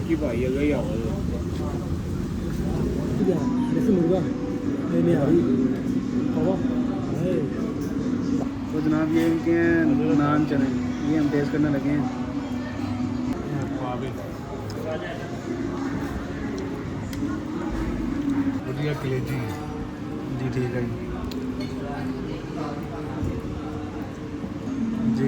बाकी भाई अगर ही आवाज तो जनाब ये इनके नान चने ये हम टेस्ट करने लगे हैं। बढ़िया कलेजी जी, ठीक है जी।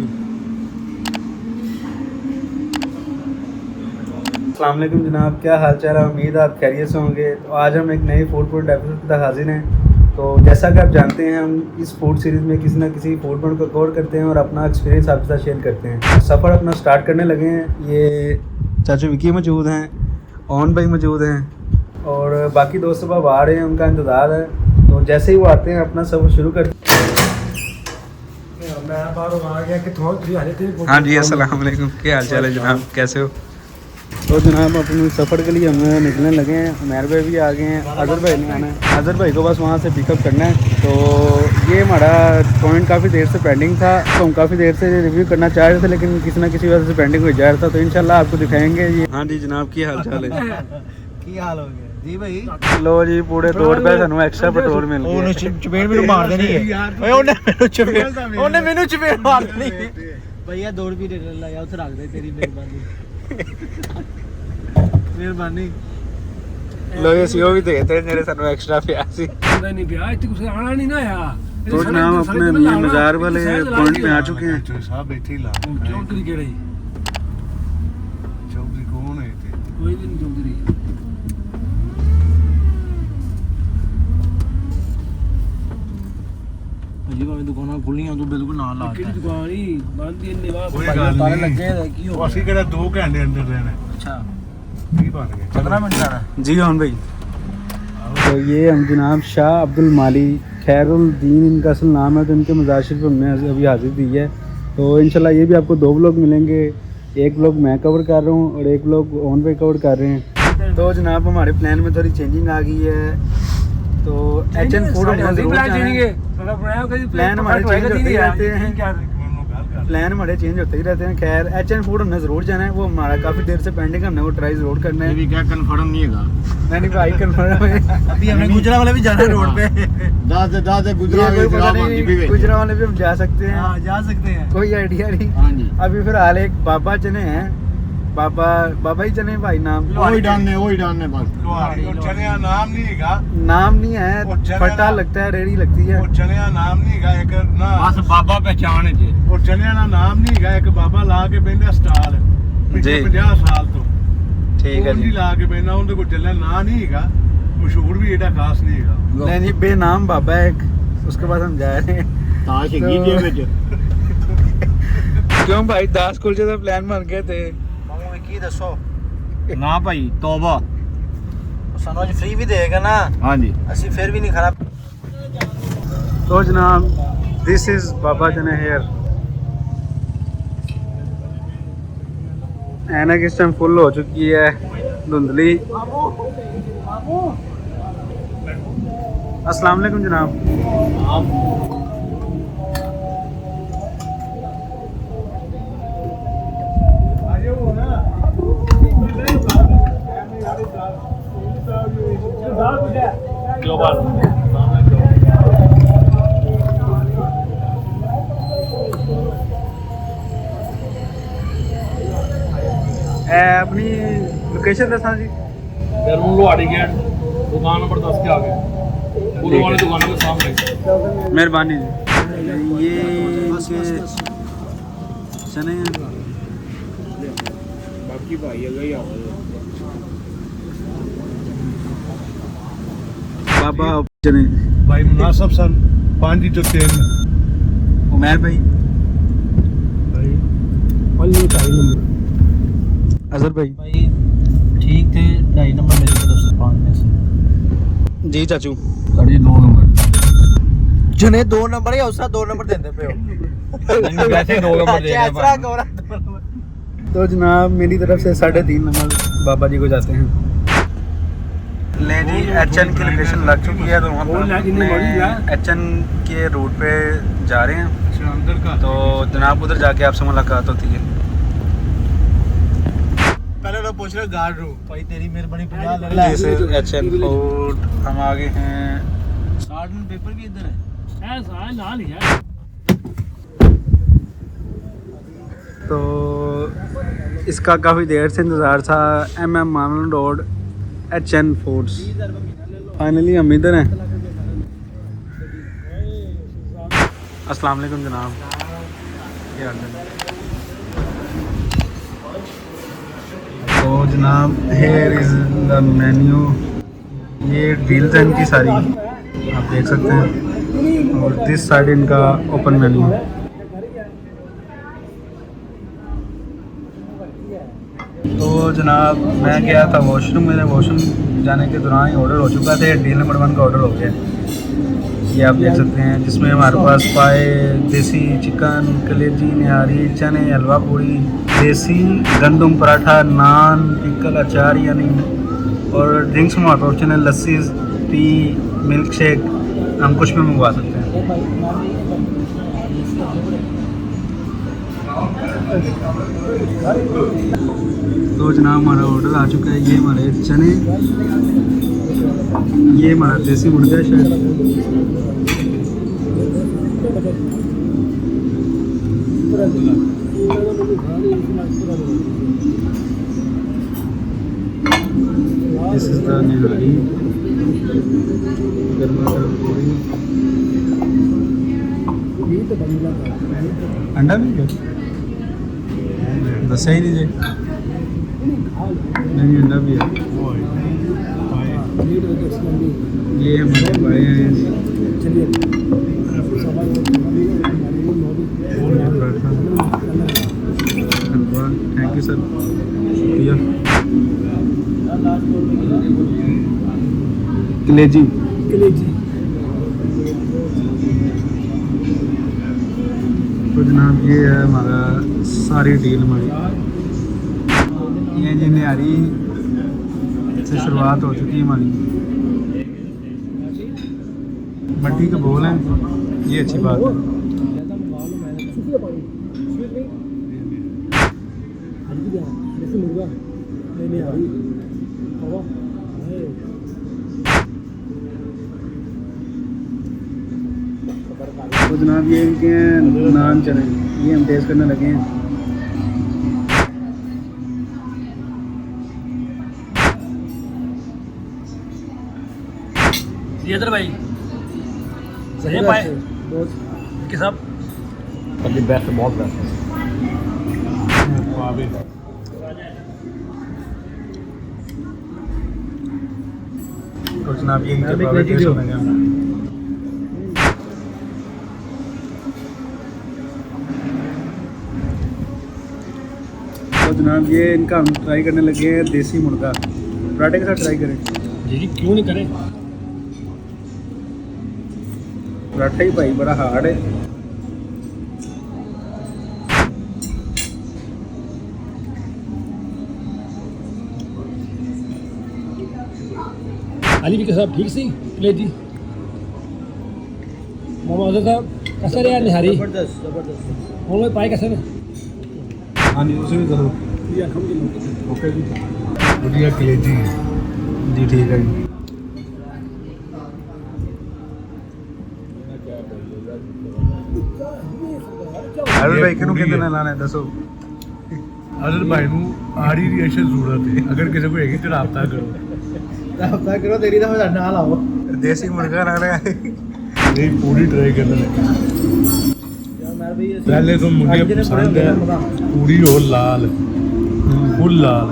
अस्सलाम वालेकुम जनाब, क्या हाल चाल है? उम्मीद है आप खैरियत से होंगे। तो आज हम एक नई फूड पॉइंट एपिसोड के साथ हाजिर हैं। तो जैसा कि आप जानते हैं, हम इस फूड सीरीज़ में किसी ना किसी फूड पॉइंट को कवर करते हैं और अपना एक्सपीरियंस आपके साथ शेयर करते हैं। सफ़र अपना स्टार्ट करने लगे हैं। ये चाचू विकी मौजूद हैं, ओन भाई मौजूद हैं और बाकी दोस्त सब आ रहे हैं, उनका इंतज़ार है। तो जैसे ही वो आते हैं अपना सफ़र शुरू करते हैं। हाँ जी, अस्सलाम वालेकुम, क्या हाल चाल है जनाब, कैसे हो? तो जनाब अपने सफ़र के लिए हम निकलने लगे हैं। उमर भाई भी आ गए हैं, अजहर भाई ने आना है। अजहर भाई को बस वहाँ से पिकअप करना है। तो ये हमारा पॉइंट काफ़ी देर से पेंडिंग था, तो हम काफ़ी देर से रिव्यू करना चाह रहे थे, लेकिन किसी ना किसी वजह से पेंडिंग हो जा रहा था। तो इंशाल्लाह आपको दिखाएंगे ये। हाँ जी जनाब, क्या हाल चाल है? ਕੀ ਹਾਲ ਹੋ ਗਿਆ ਜੀ ਭਾਈ? लो जी, पूरे तोड़ पे सानू एक्स्ट्रा पेट्रोल मिल गया। ਉਹਨੇ ਚਪੇੜ ਮੈਨੂੰ ਮਾਰ ਦੇਣੀ ਹੈ ਓਏ ਉਹਨੇ ਮੈਨੂੰ ਚਪੇੜ ਮਾਰ ਦੇਣੀ ਹੈ ਭਈਆ 2 ਰੁਪਏ ਦੇ ਲੈ ਆ ਉੱਥੇ ਰੱਖ ਦੇ, ਤੇਰੀ ਮਿਹਰਬਾਨੀ ਮਿਹਰਬਾਨੀ। लो ये सीओ भी देते हैं मेरे सानू एक्स्ट्रा पिया सी। नहीं ब्याह इतनी कुछ आना नहीं ना यार। तो जनाब अपने मज़ार वाले पॉइंट पे आ चुके हैं। साहब बैठे ही ला चौधरी केड़ा ही चौधरी कौन है इत्थे? कोई भी नहीं चौधरी। ਜੀ ਭਾਵੇਂ ਦੁਕਾਨਾਂ ਖੁੱਲੀਆਂ ਤੂੰ ਬਿਲਕੁਲ ਨਾਲ ਲਾ किहड़ी दुकान ही बंद ही निवाह कोई गल ਤਾਲੇ नहीं। ਲੱਗੇ ਹੋਏ ਕੀ ਹੋ ਉਹ ਅਸੀਂ ਕਿਹੜਾ 2 ਘੰਟੇ ਅੰਦਰ ਰਹਿਣਾ, ਅੱਛਾ ਕੀ ਬਣ ਗਿਆ? 15 ਮਿੰਟ ਜਾਣਾ जी ओन भाई। तो ये हम जनाब शाह अब्दुल माली खैरुद्दीन इनका असल नाम है। तो इनके मज़ार शरीफ पर हमने अभी हाजिर दी है। तो इंशाल्लाह ये भी आपको 2 व्लॉग मिलेंगे, एक व्लॉग मैं कवर कर रहा हूँ और एक व्लॉग ओन भाई कवर कर रहे हैं। तो जनाब हमारे प्लान में थोड़ी चेंजिंग आ गई है। तो एचएन फूड प्लान हमारे चेंज होते ही रहते हैं, प्लान हमारे चेंज होते ही रहते हैं। खैर एचएन फूड हमने ज़रूर जाना है, वो हमारा काफ़ी देर से पेंडिंग, हमने वो ट्राई ज़रूर करना है। ये भी क्या कंफर्म नहीं है? नहीं भाई कंफर्म है। अभी हमें गुजरा वाला भी जाना है रोड पे दादा गुजरा वाले भी हम जा सकते हैं। हाँ जा सकते हैं। कोई आइडिया नहीं। हाँ जी, अभी फिलहाल एक बाबा चने हैं, बाबा ही चने भाई नाम वही डालने बस। वो चने नाम नहीं है, नाम नहीं है, फटा लगता है, रेड़ी लगती है। वो चने नाम नहीं है एक ना, बस बाबा पहचान है जी। वो चने नाम नहीं है, एक बाबा ला के बहंदा स्टाल जी। 50 साल तो ठीक है जी। ला के बहना उनके को चलना ना नहीं है, मशहूर भी एडा खास नहीं है। नहीं जी, बेनाम बाबा है एक, उसके बाद हम जा रहे हैं। क्यों भाई 10 कुलचे का प्लान बन गए थे। ਮਾਮੂ ਕੀ ਦੱਸੋ ਨਾ ਭਾਈ ਤੋਬਾ ਸਾਨੂੰ ਅੱਜ ਫ੍ਰੀ ਵੀ ਦੇਗਾ ਨਾ। हाँ जी, ਅਸੀਂ ਫਿਰ ਵੀ ਨਹੀਂ ਖਾਣਾ। तो जनाब दिस इज बाबा चने हेयर। ऐनक इस टाइम फुल हो चुकी है, धुंधली। अस्सलाम वालेकुम जनाब। अपनी लोकेशन दसा जी। लोहाड़ी गेट दुकान नंबर 10 के आगे, पूरे वाली दुकानों के सामने। मेहरबानी जी। ये चने बाकी भाई अगर ही आवाज बाबा चने भाई मुनासिब सन 5 to 3 उमर भाई, अजहर भाई। भाई ठीक थे 2.5 नंबर मेरी तरफ से 5 में से। जी चाचू। गाड़ी 2 नंबर जने 2 नंबर या उसका 2 नंबर देते पे हो। वैसे 2 नंबर दे रहे हैं। तो जनाब मेरी तरफ से 3.5 नंबर बाबा जी को जाते हैं। ले जी एचएन की लोकेशन लग चुकी है, तो हम एचएन के रूट पे जा रहे हैं। अंदर का तो जनाब उधर जाके आपसे मुलाकात होती है। पहले तो ਪੁੱਛ ਰਿਹਾ ਗਾਰਡ ਨੂੰ ਭਾਈ ਤੇਰੀ ਮਿਹਰਬਾਨੀ 50 ਲੈ ਲੈ। This is HN food. हम आगे हैं। सार्डन पेपर भी इधर है। ਐ ਸਾਰਾ ਨਾਲ ਹੀ ਹੈ। तो इसका काफ़ी देर से इंतज़ार था। MM मामलन रोड HN फूड्स। फाइनली हम इधर हैं। अस्सलाम वालेकुम जनाब, क्या हाल है? तो जनाब हेयर इज़ द मेन्यू। ये डील्स हैं इनकी सारी, आप देख सकते हैं। और दिस साइड इनका ओपन मेन्यू। तो जनाब मैं गया था वॉशरूम, मेरे वॉशरूम जाने के दौरान ही ऑर्डर हो चुका था। डील नंबर 1 का ऑर्डर हो गया, ये आप देख सकते हैं, जिसमें हमारे पास पाए, देसी चिकन, कलेजी, निहारी, चने, हलवा पूरी, देसी गंदम पराठा, नान, पिकल, अचार यानी, और ड्रिंक्स में ऑप्शन है लस्सी, टी, मिल्क शेक, हम कुछ भी मंगवा सकते हैं। तो जनाब हमारा ऑर्डर आ चुका है। ये हमारे चने, ये हमारा देसी मुर्गा शायद, दिस इज द निहारी, गर्मा गर्म पूरी, अंडा भी है, दस ही नहीं नहीं अंडा भी है। ये हमारे भाई हैं जी। थैंक यू सर, शुक्रिया। कलेजी तो जनाब ये है हमारा सारी डील हमारी। ये जी निहारी से शुरुआत हो चुकी है हमारी। मट्टी के बोल हैं, ये अच्छी बात है। तो जनाब ये इनके हैं नान चने, ये हम टेस्ट करने लगे हैं। ये इधर भाई सही पाए कि सब अभी बेस्ट, बहुत बेस्ट। तो जनाब ये इनके प्रोडक्ट टेस्ट होंगे। तो जनाब ये इनका हम ट्राई करने लगे हैं देसी मुर्गा, पराठे के साथ ट्राई करें। जी जी क्यों नहीं करें। पराठा ही भाई बड़ा हार्ड है। अली भी के साहब ठीक सी ले जी मोहम्मद साहब कैसे रे यार निहारी जबरदस्त जबरदस्त। और पाए कैसे ने। हाँ जी उसे भी करो। ओके जी, बढ़िया कलेजी जी, ठीक है जी। अरे भाई किन्हों कहते ना लाने दसो। अदर भाई ਨੂੰ ਆੜੀ ਦੀ ਅਸ਼ਾ ਜ਼ਰੂਰਤ ਹੈ, ਅਗਰ ਕਿਸੇ को ਹੈਗੀ तो राबता करो। राबता करो, तेरी तो मैं नाल आओ। देसी मुर्गा लग रहा है। नहीं पूरी ट्राई करने लगे। यार मैं भाई पहले तो मुझे पसंद है पूरी और लाल, फुल लाल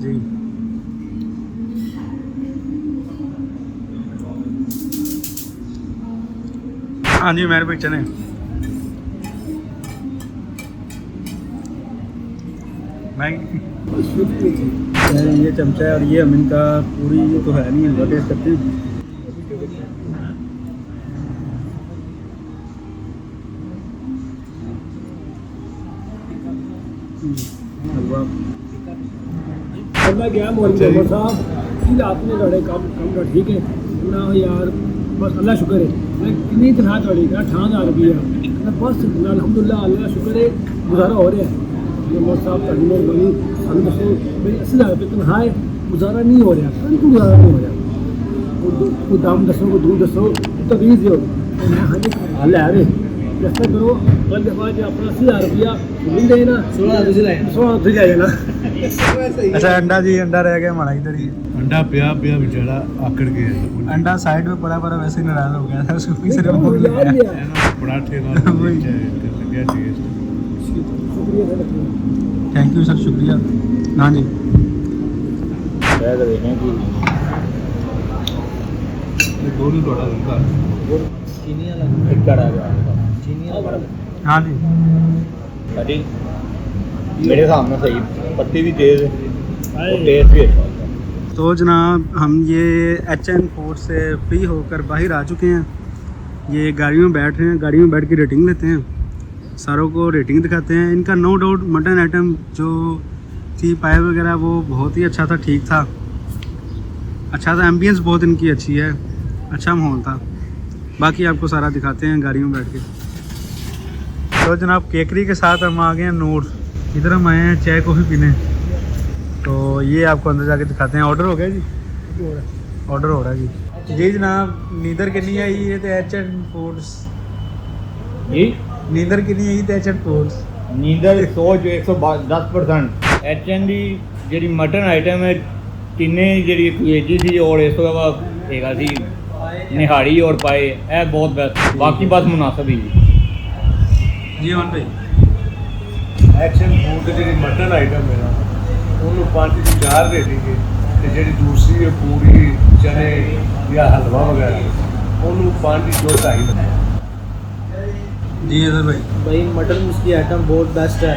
जी। हाँ जी मेरे पे चने, मैं ये चमचा है और ये हम इनका पूरी तो है नहीं, हलवा टेस्ट करते हैं। हलवा और मैं गया मोहम्मद साहब कि आपने लड़े कम कम ठीक है ना यार, बस अल्लाह शुक्र है। मैं कितनी तरह लड़ी ना ठान आ गई है, बस अल्हम्दुलिल्लाह अल्लाह शुक्र है, गुजारा हो रहा है। मोहम्मद साहब का बनी ਸਾਨੂੰ ਦੱਸੋ ਵੀ 80,000 रुपये तनख्वाह है, गुजारा नहीं हो रहा, बिल्कुल गुजारा नहीं हो रहा। कोई दाम दसो, कोई दूर दसो, तवीज़ दो। मैं हाँ जी हाल है रे जैसा करो कल दफा जो अपना 80,000 रुपया मिल जाए ना 16 जाए ना। अच्छा अंडा जी, अंडा रह गया हमारा इधर ही। अंडा पिया पिया बेचारा आकड़ गया अंडा साइड में पड़ा पड़ा वैसे ही नाराज हो गया था, उसको भी सिर्फ भूल याद गया। लिया पराठे नाल वही। लग गया टेस्ट। शुक्रिया सर। थैंक यू सर, शुक्रिया। हाँ जी दोनों थोड़ा लगा चीनी वाला एक कड़ा गया चीनी वाला हाँ जी। अरे मेरे सामने सही पत्ती भी तेज है और टेस्ट भी अच्छा है। तो जनाब हम ये HN फूड से फ्री होकर बाहर आ चुके हैं। ये गाड़ी में बैठ रहे हैं, गाड़ी में बैठ के रेटिंग लेते हैं, सारों को रेटिंग दिखाते हैं। इनका नो डाउट मटन आइटम जो थी पाए वगैरह वो बहुत ही अच्छा था, ठीक था, अच्छा था। एम्बियंस बहुत इनकी अच्छी है, अच्छा माहौल था। बाकी आपको सारा दिखाते हैं गाड़ी में बैठ के। तो जनाब केकरी के साथ हम आ गए हैं नूर। इधर हम आए हैं चाय कॉफ़ी पीने, तो ये आपको अंदर जाके दिखाते हैं। ऑर्डर हो गया जी? ऑर्डर हो रहा है जी जनाब। नींदर कितनी आई है तो HN फूड्स जी नींदर कितनी आई तो HN फूड्स नींदर 100 जो 110%। HN ਦੀ ਜਿਹੜੀ ਮਟਨ ਆਈਟਮ ਹੈ ਤਿੰਨੇ ਜਿਹੜੀ ਕੁਏਜੀ ਸੀ ਔਰ ਇਸ ਤੋਂ ਇਲਾਵਾ ਹੈਗਾ ਸੀ ਨਿਹਾੜੀ ਔਰ ਪਾਏ, ਇਹ ਬਹੁਤ ਬੈਸਟ। ਬਾਕੀ ਬਸ ਮੁਨਾਸਬ ਹੀ जी वन भाई। ਐਕਸ਼ਨ ਫੂਡ ਦੀ ਜਿਹੜੀ ਮਟਨ ਆਈਟਮ ਹੈ ਨਾ ਉਹਨੂੰ 5 ਦੀ 4 ਦੇ ਦੇਂਗੇ ਤੇ ਜਿਹੜੀ ਦੂਸਰੀ ਹੈ ਪੂਰੀ ਚਨੇ ਜਾਂ ਹਲਵਾ ਵਗੈरह ਉਹਨੂੰ 5 ਦੀ 2.5 ਦੇ। जी अजहर भाई। भाई मटन उसकी आइटम बहुत बेस्ट है,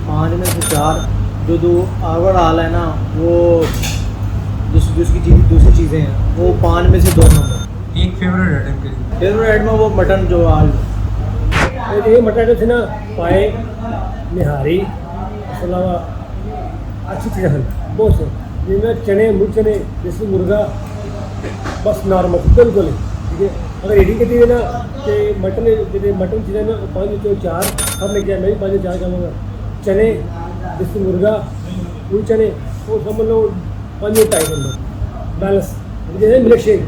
5 में से 4। जो दो ओवरऑल है ना वो जिसकी दूसरी चीज़ें हैं वो 5 में से 2 नंबर। एक फेवरेट आइटम के फेवरेट आइटम वो मटन जो आल ये मटर थे ना पाए निहारी इसके अलावा अच्छी चीज़ें हैं बहुत से जिनमें चने मुर्ग चने जैसे मुर्गा बस नॉर्मल बिल्कुल ठीक है। अगर रेडी की थी ना कि मटन जो मटन चीज़ें ना 5 तो 4 हमने किया, मैं भी 5 4 कहूँगा। चने जैसे मुर्गा मुर्ग चने वो समझ लो 5 2.5 नंबर बैलेंस। जैसे मिल्क शेक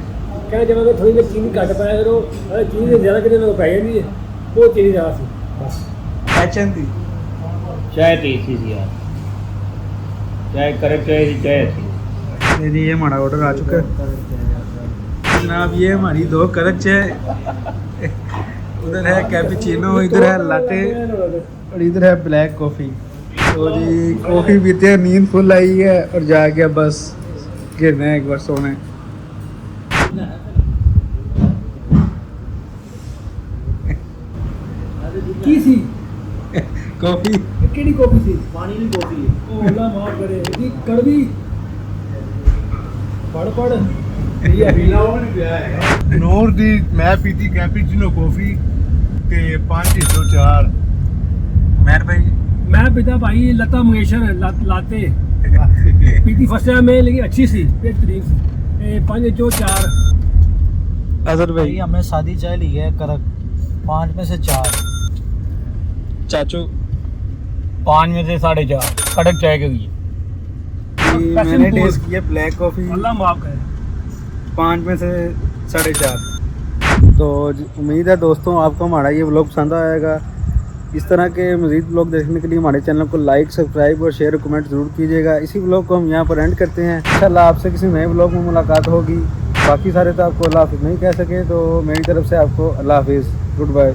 कहना चाहूँगा थोड़ी देर चीनी घट पाया करो, अगर चीनी ज़्यादा कितने लोग पाई जाती है वो चीनी ज़्यादा सी बस। HN थी। चाय टेस्टी थी यार, चाय करेक्ट चाय थी, चाय थी। जी ये हमारा ऑर्डर आ चुका है जनाब। ये हमारी 2 कड़क चाय, उधर है कैपुचिनो, इधर है लाटे और इधर है ब्लैक कॉफ़ी। तो जी कॉफ़ी पीते हैं, नींद फुल आई है और जाके बस गिरना है एक बार सोने। की सी कॉफ़ी केड़ी कॉफी सी पानी की कॉफ़ी है। ओ अल्लाह माफ करे इतनी कड़वी पढ़ ये अभी ਨੂਰ ਦੀ ਮੈਂ ਪੀਤੀ ਕੈਪੀਚੀਨੋ ਕੌਫੀ ਤੇ 5 ਤੋਂ 4। मैर भाई। मैं पिता भाई लता मंगेशकर लाते पीती फर्स्ट टाइम में लेकिन अच्छी सी बेहतरीन सी 5 जो 4। अजहर भाई भाई। हमने सादी चाय ली है करक, 5 में से 4। चाचू 5 में से 4.5 कड़क चाय के लिए। मैंने टेस्ट किया ब्लैक कॉफ़ी, अल्लाह माफ करे 5 में से 4.5। तो उम्मीद है दोस्तों आपको हमारा ये व्लॉग पसंद आएगा। इस तरह के मज़ीद व्लॉग देखने के लिए हमारे चैनल को लाइक, सब्सक्राइब और शेयर और कमेंट ज़रूर कीजिएगा। इसी व्लॉग को हम यहाँ पर एंड करते हैं। इंशाल्लाह आपसे किसी नए व्लॉग में मुलाकात होगी। बाकी सारे तो आपको अल्लाह हाफिज़ नहीं कह सके, तो मेरी तरफ से आपको अल्लाह हाफिज़, गुड बाय।